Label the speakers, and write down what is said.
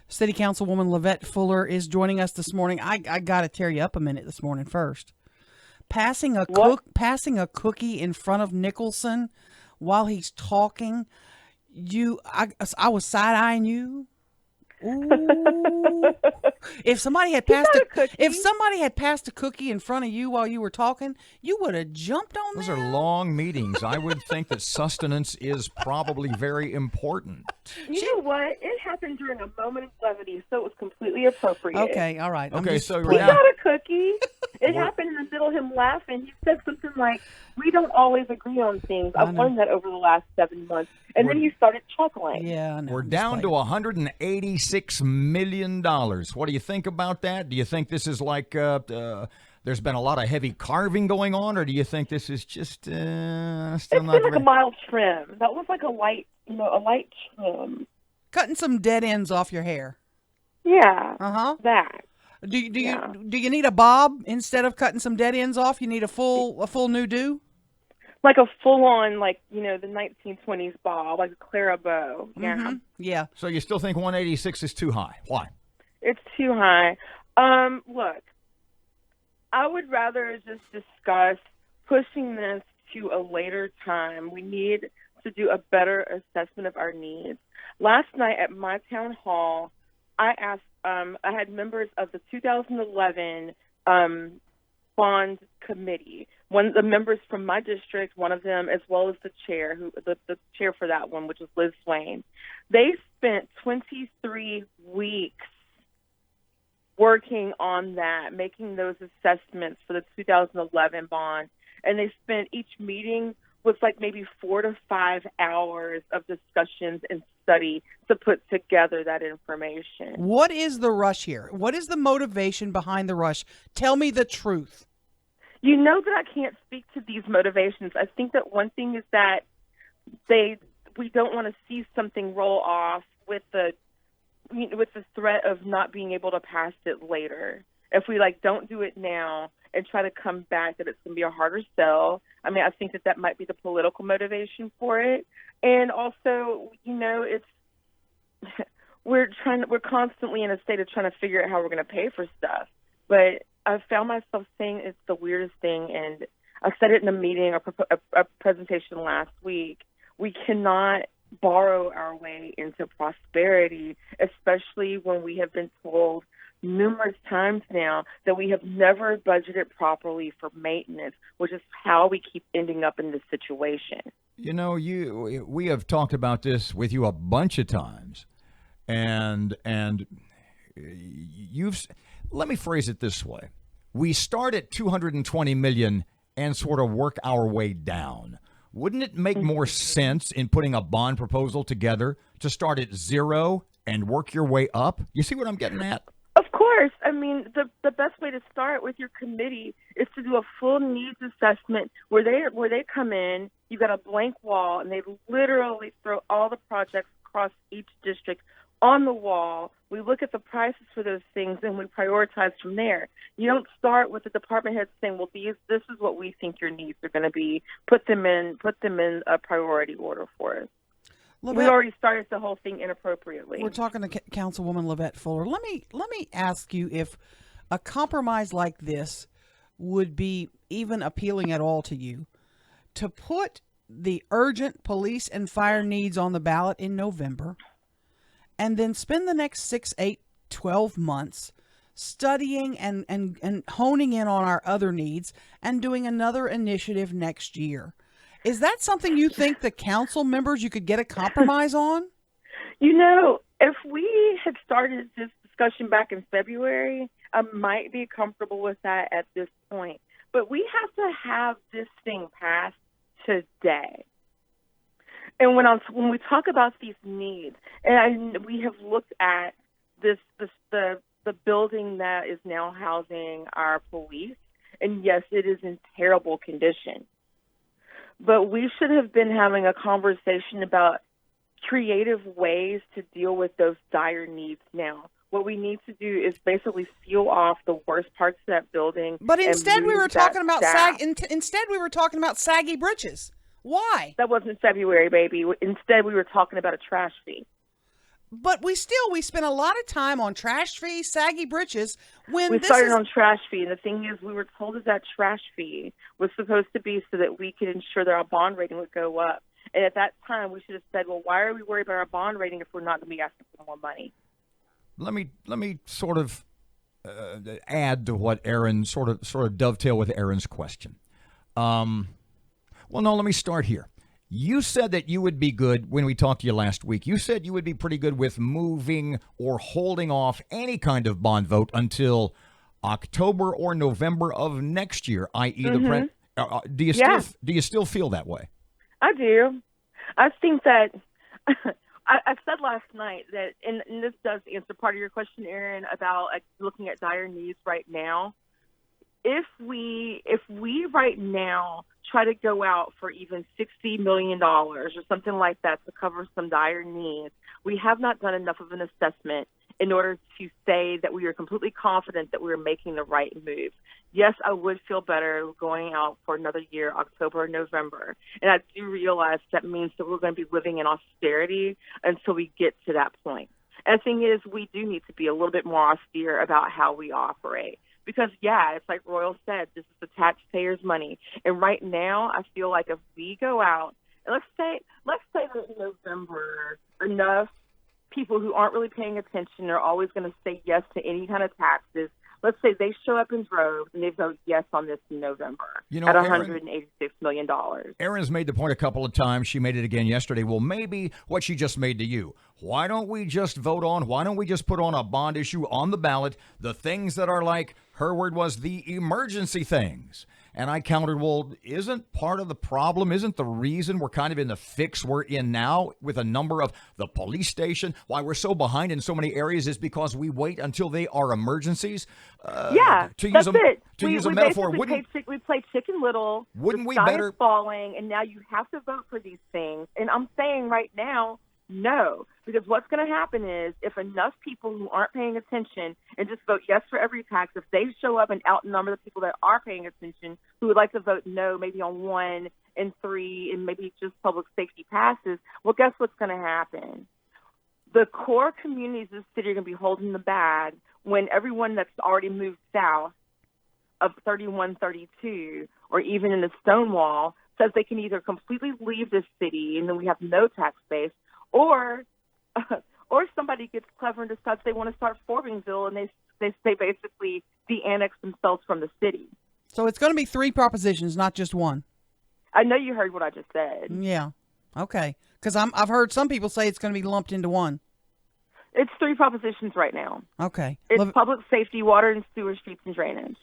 Speaker 1: City Councilwoman LeVette Fuller is joining us this morning. I got to tear you up a minute this morning first.
Speaker 2: What?
Speaker 1: Passing a cookie in front of Nicholson while he's talking. I was side eyeing you. Ooh. If somebody had
Speaker 2: He
Speaker 1: passed
Speaker 2: got
Speaker 1: a
Speaker 2: a cookie.
Speaker 1: if somebody had passed a cookie in front of you while you were talking, you would have jumped on
Speaker 3: Those
Speaker 1: them.
Speaker 3: are long meetings. I would think that sustenance is probably very important.
Speaker 2: You know what? It happened during a moment of levity, so it was completely appropriate.
Speaker 1: Okay, all right. I'm
Speaker 3: Okay,
Speaker 1: just
Speaker 3: so
Speaker 2: He
Speaker 1: playing.
Speaker 3: now-
Speaker 2: got a cookie. It happened in the middle of him laughing. He said something like, "We don't always agree on things." I've
Speaker 1: know.
Speaker 2: learned that over the last 7 months. And then he started chuckling.
Speaker 1: Yeah, I know.
Speaker 3: We're
Speaker 1: I'm just
Speaker 3: down to
Speaker 1: playing.
Speaker 3: $186 million. What do you think about that? Do you think this is like there's been a lot of heavy carving going on, or do you think this is just still
Speaker 2: It's
Speaker 3: not
Speaker 2: been like
Speaker 3: very...
Speaker 2: a mild trim. That was like a light trim.
Speaker 1: Cutting some dead ends off your hair.
Speaker 2: Yeah.
Speaker 1: Uh-huh.
Speaker 2: That.
Speaker 1: Do you need a bob instead of cutting some dead ends off? You need a full new do?
Speaker 2: Like a full-on, the 1920s bob, like a Clara bow. Yeah.
Speaker 1: Mm-hmm. Yeah.
Speaker 3: So you still think 186 is too high? Why?
Speaker 2: It's too high. Look, I would rather just discuss pushing this to a later time. We need to do a better assessment of our needs. Last night at my town hall, I asked, I had members of the 2011 bond committee. One of the members from my district, one of them, as well as the chair, the chair for that one, which was Liz Swain. They spent 23 weeks working on that, making those assessments for the 2011 bond. And they spent each meeting was like maybe 4 to 5 hours of discussions and study to put together that information.
Speaker 1: What is the rush here? What is the motivation behind the rush? Tell me the truth.
Speaker 2: You know that I can't speak to these motivations. I think that one thing is that we don't want to see something roll off with the threat of not being able to pass it later. If we don't do it now and try to come back, that it's going to be a harder sell. I mean, I think that might be the political motivation for it. And also, it's we're constantly in a state of trying to figure out how we're going to pay for stuff. But I found myself saying it's the weirdest thing, and I said it in a meeting, a presentation last week. We cannot borrow our way into prosperity, especially when we have been told numerous times now that we have never budgeted properly for maintenance, which is how we keep ending up in this situation.
Speaker 3: You know, we have talked about this with you a bunch of times, and let me phrase it this way. We start at 220 million and sort of work our way down. Wouldn't it make more sense in putting a bond proposal together to start at zero and work your way up? You see what I'm getting at?
Speaker 2: Of course. I mean, the best way to start with your committee is to do a full needs assessment where they come in, you got a blank wall, and they literally throw all the projects across each district on the wall. We look at the prices for those things, and we prioritize from there. You don't start with the department head saying, "Well, this is what we think your needs are going to be. Put them in a priority order for us."
Speaker 1: LeVette,
Speaker 2: We already started the whole thing inappropriately.
Speaker 1: we're talking to Councilwoman LeVette Fuller. Let me ask you if a compromise like this would be even appealing at all to you, to put the urgent police and fire needs on the ballot in November, and then spend the next 6, 8, 12 months studying and honing in on our other needs and doing another initiative next year. Is that something you think the council members you could get a compromise on?
Speaker 2: If we had started this discussion back in February, I might be comfortable with that at this point. But we have to have this thing passed today. And when we talk about these needs, and we have looked at the building that is now housing our police, and yes, it is in terrible condition. But we should have been having a conversation about creative ways to deal with those dire needs now. What we need to do is basically seal off the worst parts of that building.
Speaker 1: But instead, we were talking about
Speaker 2: staff.
Speaker 1: instead we were talking about saggy britches. Why?
Speaker 2: That wasn't February, baby. Instead, we were talking about a trash fee.
Speaker 1: But we spent a lot of time on trash fees, saggy britches. When
Speaker 2: We
Speaker 1: this
Speaker 2: started
Speaker 1: is
Speaker 2: on trash fee, and the thing is, we were told that that trash fee was supposed to be so that we could ensure that our bond rating would go up. And at that time, we should have said, well, why are we worried about our bond rating if we're not going to be asking for more money?
Speaker 3: Let me sort of add to what Aaron sort of dovetail with Aaron's question. Well, no, let me start here. You said that you would be good when we talked to you last week. You said you would be pretty good with moving or holding off any kind of bond vote until October or November of next year, i.e., the do you still feel that way?
Speaker 2: I do. I think that I said last night that, and this does answer part of your question, Aaron, about looking at dire needs right now. If we right now try to go out for even $60 million or something like that to cover some dire needs, we have not done enough of an assessment in order to say that we are completely confident that we are making the right move. Yes, I would feel better going out for another year, October or November. And I do realize that means that we're going to be living in austerity until we get to that point. And the thing is, we do need to be a little bit more austere about how we operate. Because, yeah, it's like Royal said, this is the taxpayers' money. And right now, I feel like if we go out, and let's say that in November, enough people who aren't really paying attention are always going to say yes to any kind of taxes. Let's say they show up in droves and they vote yes on this in November at $186 million.
Speaker 3: Erin's made the point a couple of times. She made it again yesterday. Well, maybe what she just made to you. Why don't we just vote on, why don't we just put on a bond issue on the ballot, the things that are like, her word was the emergency things. And I countered, well, isn't part of the problem, isn't the reason we're kind of in the fix we're in now with a number of the police station, why we're so behind in so many areas is because we wait until they are emergencies?
Speaker 2: Yeah, that's it.
Speaker 3: To use a metaphor,
Speaker 2: we play Chicken Little.
Speaker 3: Wouldn't we
Speaker 2: sky
Speaker 3: better
Speaker 2: is falling, and now you have to vote for these things. And I'm saying right now, no, because what's going to happen is if enough people who aren't paying attention and just vote yes for every tax, if they show up and outnumber the people that are paying attention who would like to vote no, maybe on 1 and 3 and maybe just public safety passes, well, guess what's going to happen? The core communities of the city are going to be holding the bag when everyone that's already moved south of 3132 or even in the Stonewall says they can either completely leave this city and then we have no tax base, or somebody gets clever and decides they want to start Forbingville and they basically de-annex themselves from the city.
Speaker 1: So it's going to be 3 propositions, not just one.
Speaker 2: I know you heard what I just said.
Speaker 1: Yeah. Okay. Because I've heard some people say it's going to be lumped into one.
Speaker 2: It's 3 propositions right now.
Speaker 1: Okay.
Speaker 2: It's public safety, water and sewer, streets and drainage.